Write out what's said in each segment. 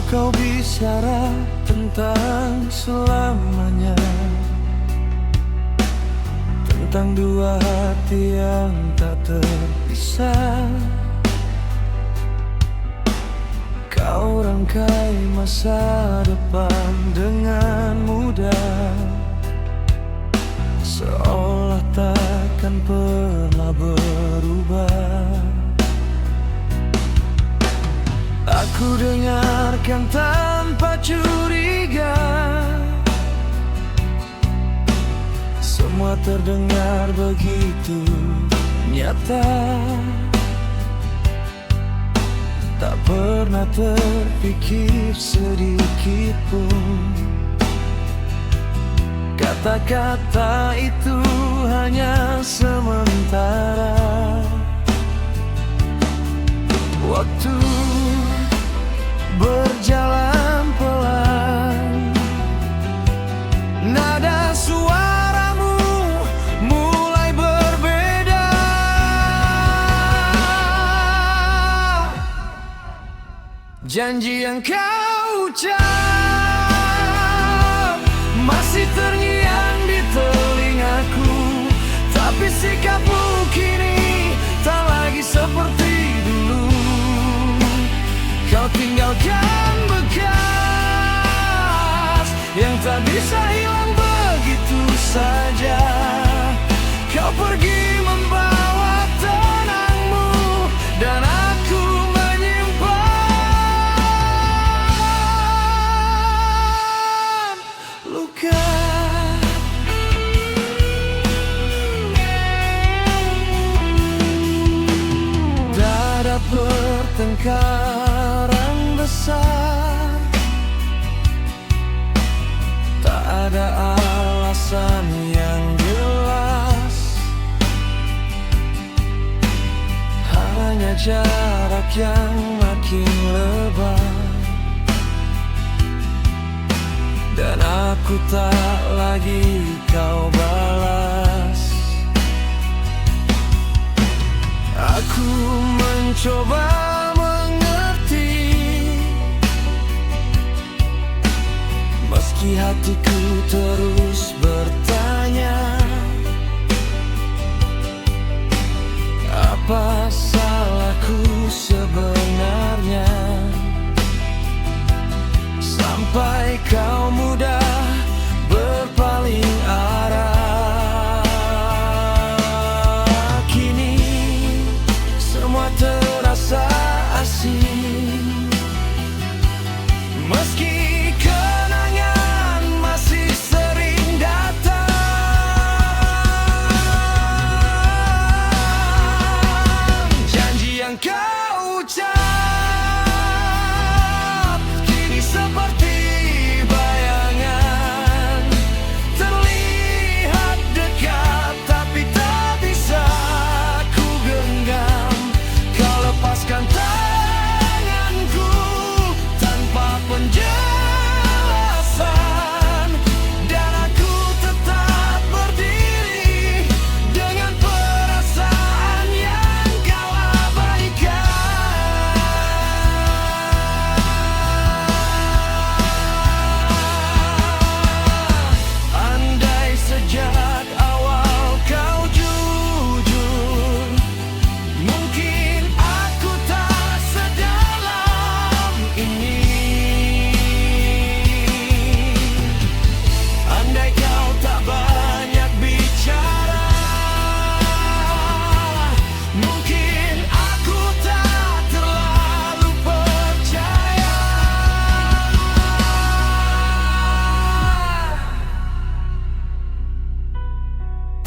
Kau bicara tentang selamanya, tentang dua hati yang tak terpisah. Kau rangkai masa depan dengan mudah, seolah takkan pernah berubah. Aku dengarkan tanpa curiga, semua terdengar begitu nyata. Tak pernah terpikir sedikit pun kata-kata itu hanya sementara. Waktu berjalan pelan, nada suaramu mulai berbeda. Janji yang kau ucap masih terngiang di telingaku, tapi sikapmu kini tak lagi seperti dulu. Kau tinggalkan bekas yang tak bisa hilang begitu saja. Kau pergi membawa tenangmu dan aku menyimpan luka. Tak ada pertengkaran besar, tak ada alasan yang jelas, hanya jarak yang makin lebar. Dan aku tak lagi kau balas. Aku mencoba mengerti, meski hatiku terus bertanya, apa salahku sebenarnya, sampai kau mudah berpaling arah. Kini semua terasa asing, meski kenangan masih sering datang. Janji yang kau ucap kini seperti bayangan, terlihat dekat tapi tak bisa ku genggam. Kau lepaskan tanganku tanpa penjelasan, dan aku tetap berdiri dengan perasaan yang kau abaikan. Andai sejak awal kau jujur, mungkin aku tak sedalam ini. Andai kau tak banyak bicara, mungkin aku tak terlalu percaya.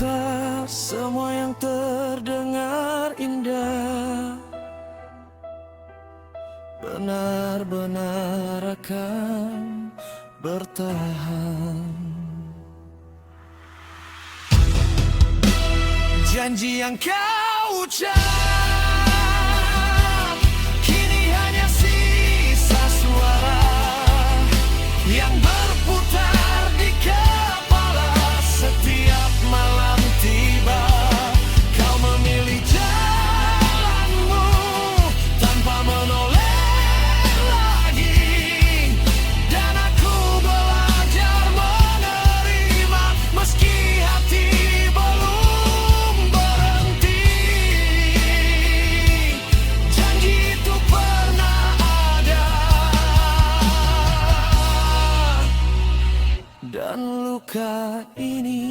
Tak semua yang terdengar indah benar-benar akan bertahan. Janji yang kau ucap kini hanya sisa suara yang berputar di kepala setiap malam tiba. Kau memilih jalanmu tanpa menoleh lagi. luka ini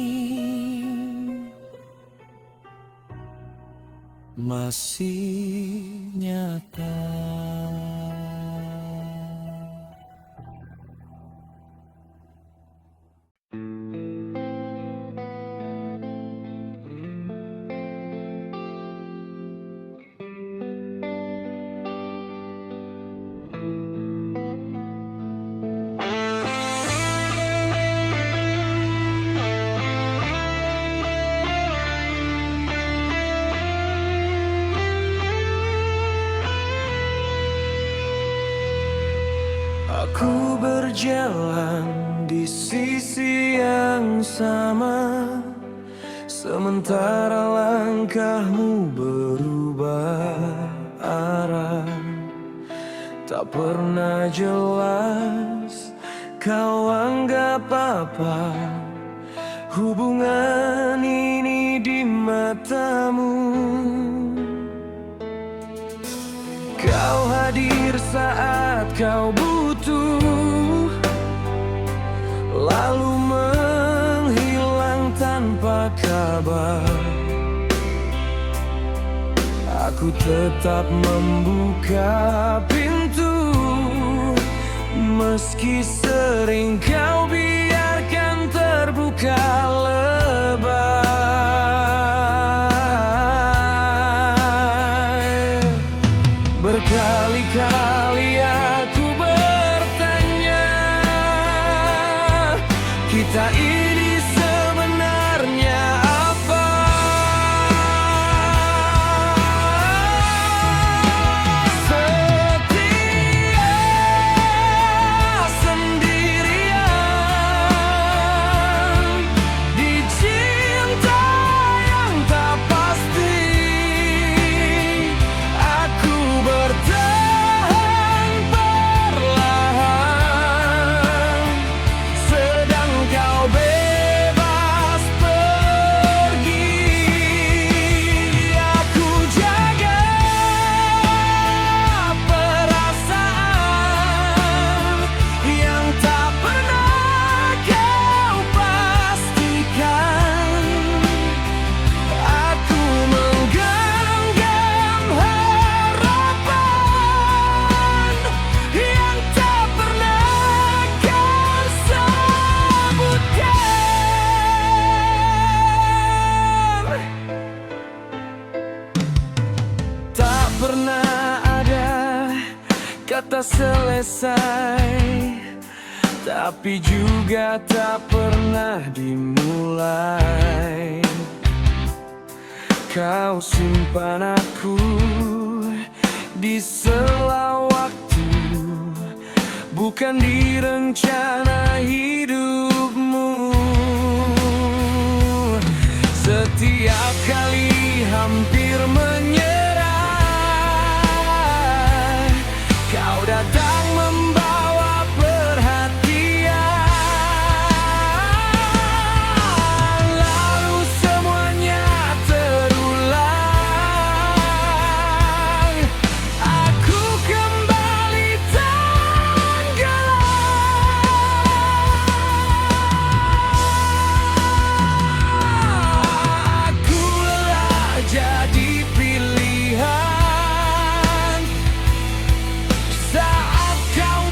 masih nyata. Aku berjalan di sisi yang sama, sementara langkahmu berubah arah. Tak pernah jelas kau anggap apa hubungan ini di matamu. Kau hadir saat kau butuh, lalu menghilang tanpa kabar. Aku tetap membuka pintu, meski sering kau biarkan terbuka lebay. Berkali-kali aku bertanya, kita ini sebenarnya apa? Setia sendirian di cinta yang tak pasti. Aku bertahan perlahan, sedang kau bebas pergi. Aku jaga perasaan yang tak pernah kau pastikan. Aku menggenggam harapan yang tak pernah kau sebutkan. Tak pernah ada kata selesai, tapi juga tak pernah dimulai. Kau simpan aku di sela waktu, bukan di rencana hidupmu. Setiap kali hampir menyerah, kau datang membawa perhatian. Lalu semuanya terulang, aku kembali tenggelam. Aku lelah jadi pilihan saat kau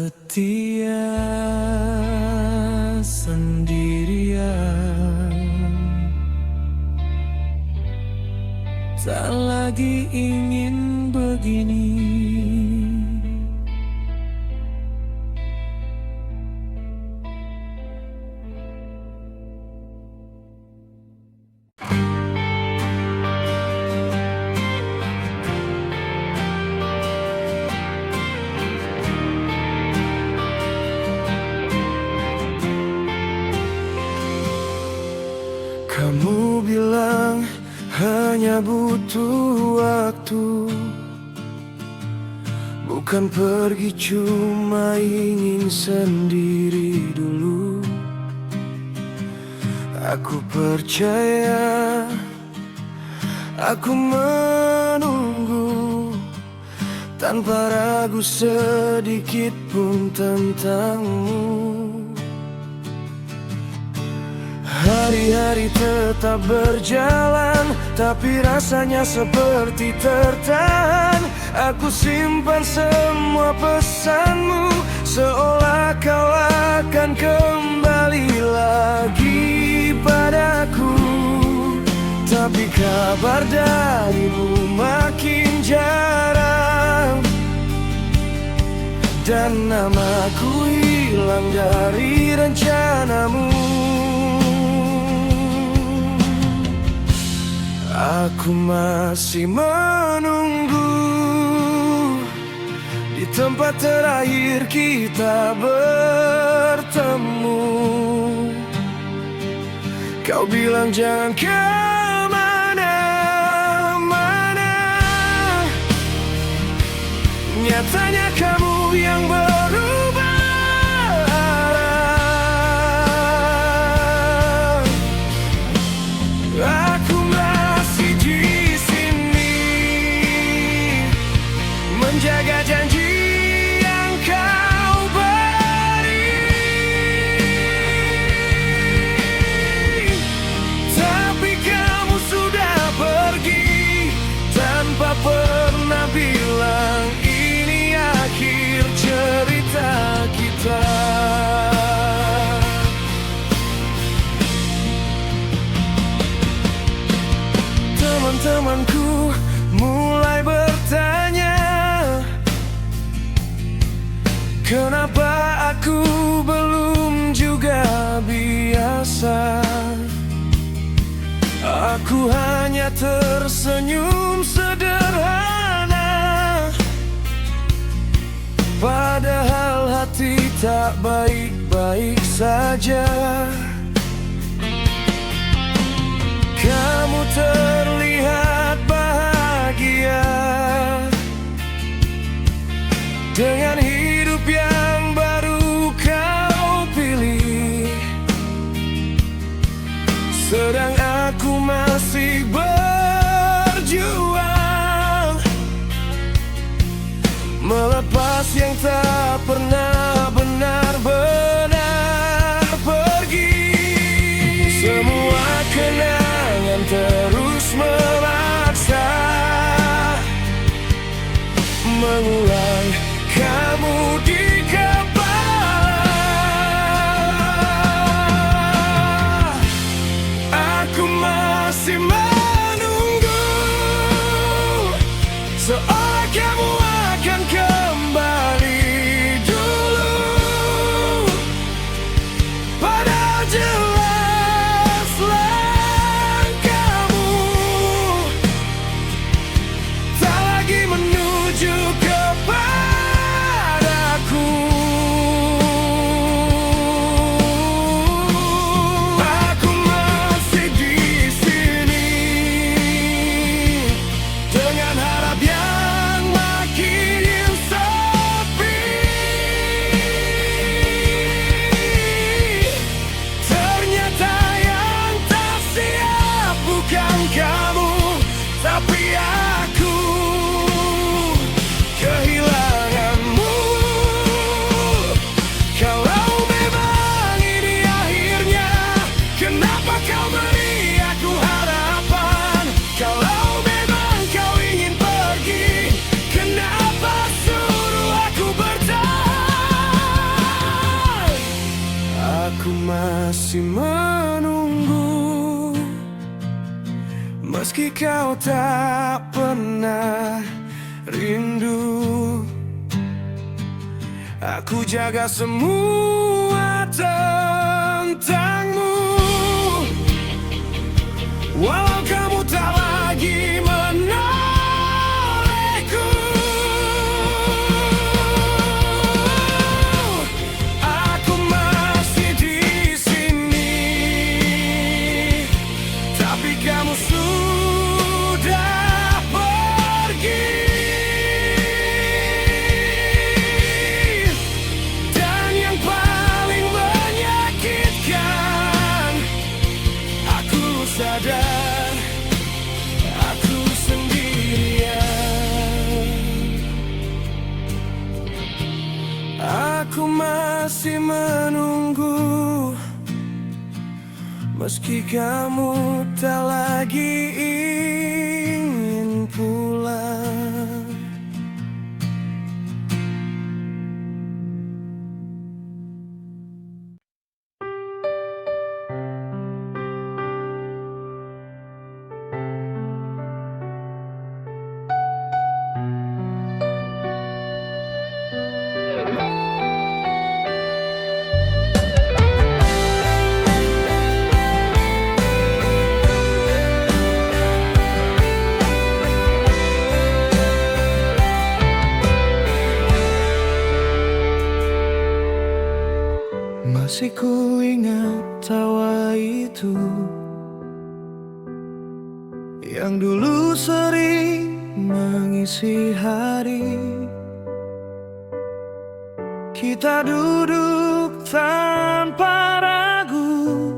setia sendirian, tak lagi ingin begini. Kamu bilang hanya butuh waktu, bukan pergi cuma ingin sendiri dulu. Aku percaya, aku menunggu tanpa ragu sedikit pun tentangmu. Hari-hari tetap berjalan, tapi rasanya seperti tertahan. Aku simpan semua pesanmu, seolah kau akan kembali lagi padaku. Tapi kabar darimu makin jarang, dan namaku hilang dari rencanamu. Aku masih menunggu di tempat terakhir kita bertemu. Kau bilang jangan kemana-mana, nyatanya kamu yang berubah arah. Aku masih di sini, menjaga janji yang kau beri. Tapi kamu sudah pergi tanpa pernah bilang ini akhir cerita kita. Teman-temanku mulai bertanya, kenapa aku belum juga biasa. Aku hanya tersenyum sederhana, padahal hati tak baik-baik saja. Kamu terlihat bahagia dengan hidup yang baru kau pilih, sedang aku masih berjuang melepas yang tak pernah benar-benar pergi. Semua kenangan terus memaksa mengulang kamu di kepala. Aku masih menunggu, seolah kamu akan kembali dulu. Padahal jelas langkahmu tak lagi menuju kepadaku. Aku masih di sini dengan harap yang makin masih menunggu, meski kau tak pernah rindu. Aku jaga semua tentangmu, walau kamu tak lagi menolehku. Aku masih di sini, tapi kamu sudah pergi. Dan yang paling menyakitkan, aku sadar aku sendirian. Aku masih menunggu, meski kamu tak lagi ingin pulang. Masih ku ingat tawa itu yang dulu sering mengisi hari. Kita duduk tanpa ragu,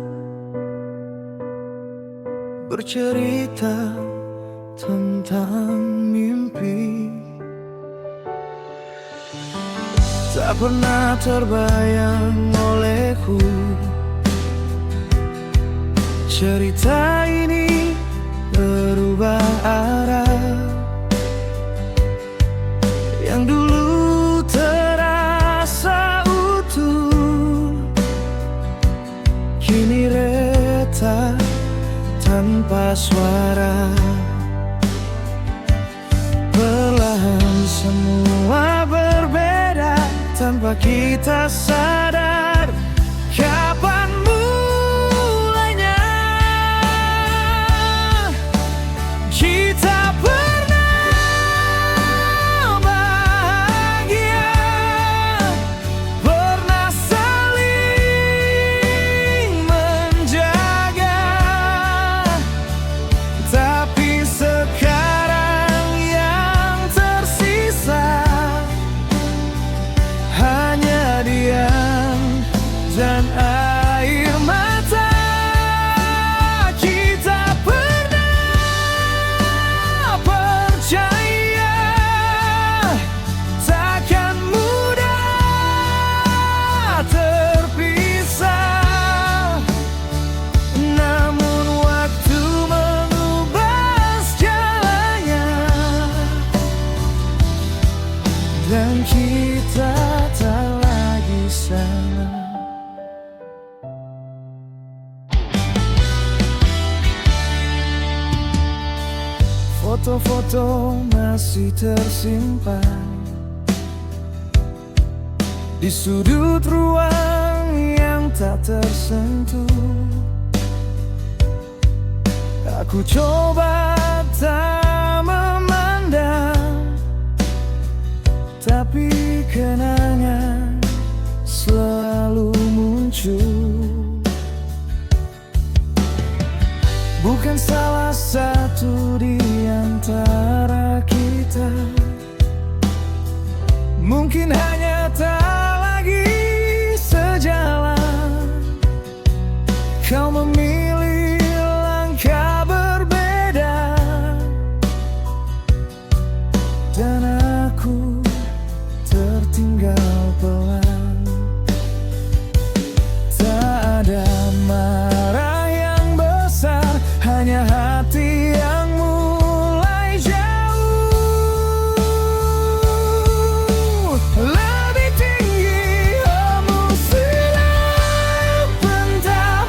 bercerita tentang mimpi. Tak pernah terbayang olehku cerita ini berubah arah. Yang dulu terasa utuh kini retak tanpa suara. Perlahan semua berbeda tanpa kita sadar. Kapan mulainya kita pernah bahagia, pernah saling menjaga. Tapi sekarang yang tersisa hanya diam dan air mata. Kita pernah percaya takkan mudah terpisah, namun waktu mengubah segalanya dan kita tak lagi sama. Foto-foto masih tersimpan di sudut ruang yang tak tersentuh. Aku coba tak memandang, tapi kenangan selalu muncul. Bukan salah satu di antara kita, mungkin hanya tak lagi sejalan. Kau memilih langkah berbeda dan aku tertinggal pelan. Tak ada marah yang besar, hanya hati yang mulai jauh. Lebih tinggi emosi dan pentah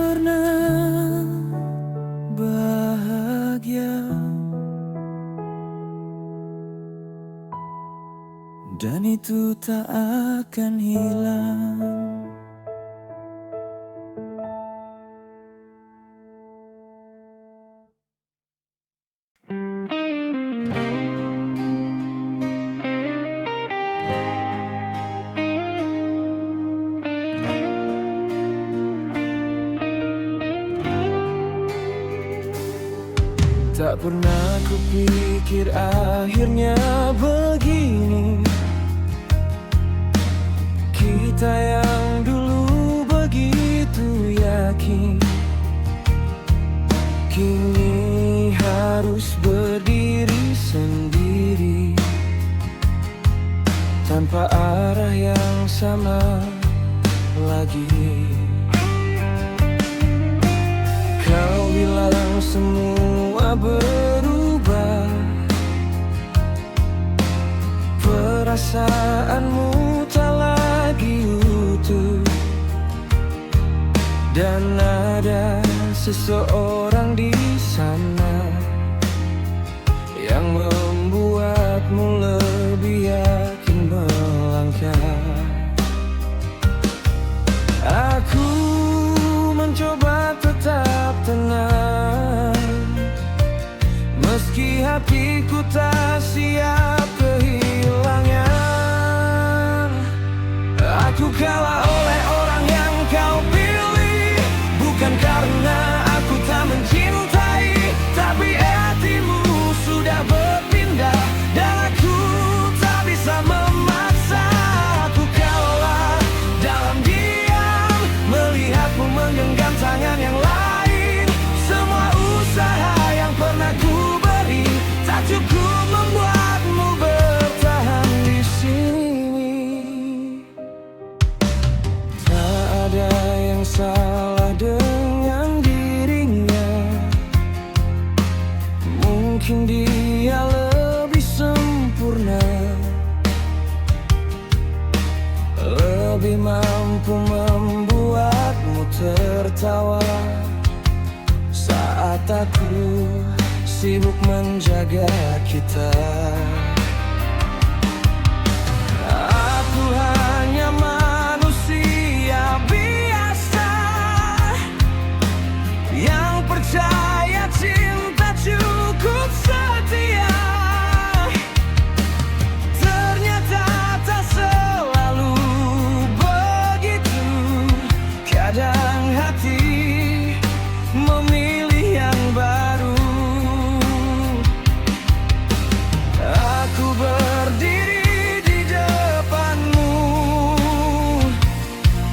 pernah bahagia, dan itu tak akan hilang. Tak pernah kupikir akhirnya begini. Kita yang dulu begitu yakin, kini harus berdiri sendiri, tanpa arah yang sama lagi. Kau bilang semua berubah, perasaanmu tak lagi utuh, dan ada seseorang di sana yang membuatmu lebih yakin melangkah. Aku mencoba tetap tenang, meski hatiku tak siap kehilangan. Aku kalah oleh orang yang kau pilih, bukan karena aku tak mencintai, tapi hatimu sudah berpindah, dan aku tak bisa memaksa. Aku kalah dalam diam, melihatmu menggenggam tangan yang lain. Semua usaha yang pernah ku beri tak cukup membuatmu bertahan di sini. Tak ada yang salah dengan dirinya, mungkin dia lebih sempurna, lebih mampu membuatmu tertawa saat aku sibuk menjaga kita. Aku hanya manusia biasa yang percaya cinta cukup setia. Ternyata tak selalu begitu, kadang hati memilih yang baru. Aku berdiri di depanmu,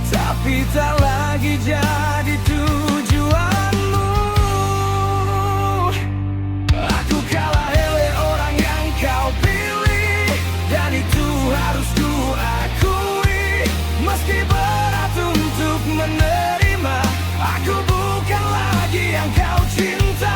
tapi tak lagi jadi tujuanmu. Aku kalah oleh orang yang kau pilih, dan itu harus ku akui. Meski berat untuk menerima, aku bukan lagi yang kau cinta.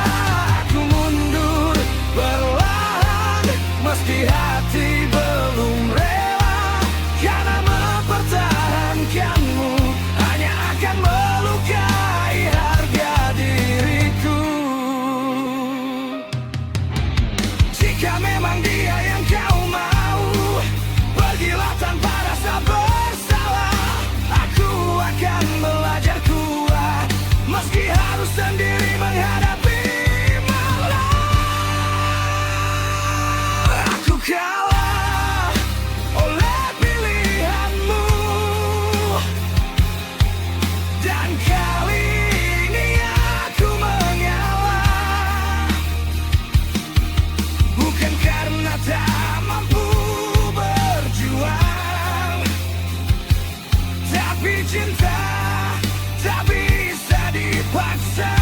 Aku mundur perlahan, meski hati belum rela, karena mempertahankanmu hanya akan melukai harga diriku. Jika memang dia yang kau mau, pergilah tanpa rasa bersalah. Aku akan belajar kuat, meski harus sendiri menghadapi malam. Aku kalah oleh pilihanmu, dan kali ini aku mengalah, bukan karena tak mampu berjuang, tapi cinta tak bisa dipaksa.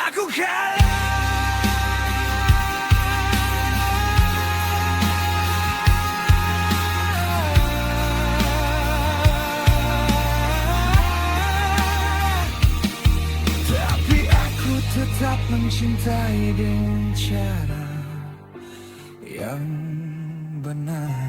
Aku kalah, tapi aku tetap mencintai dengan cara yang benar.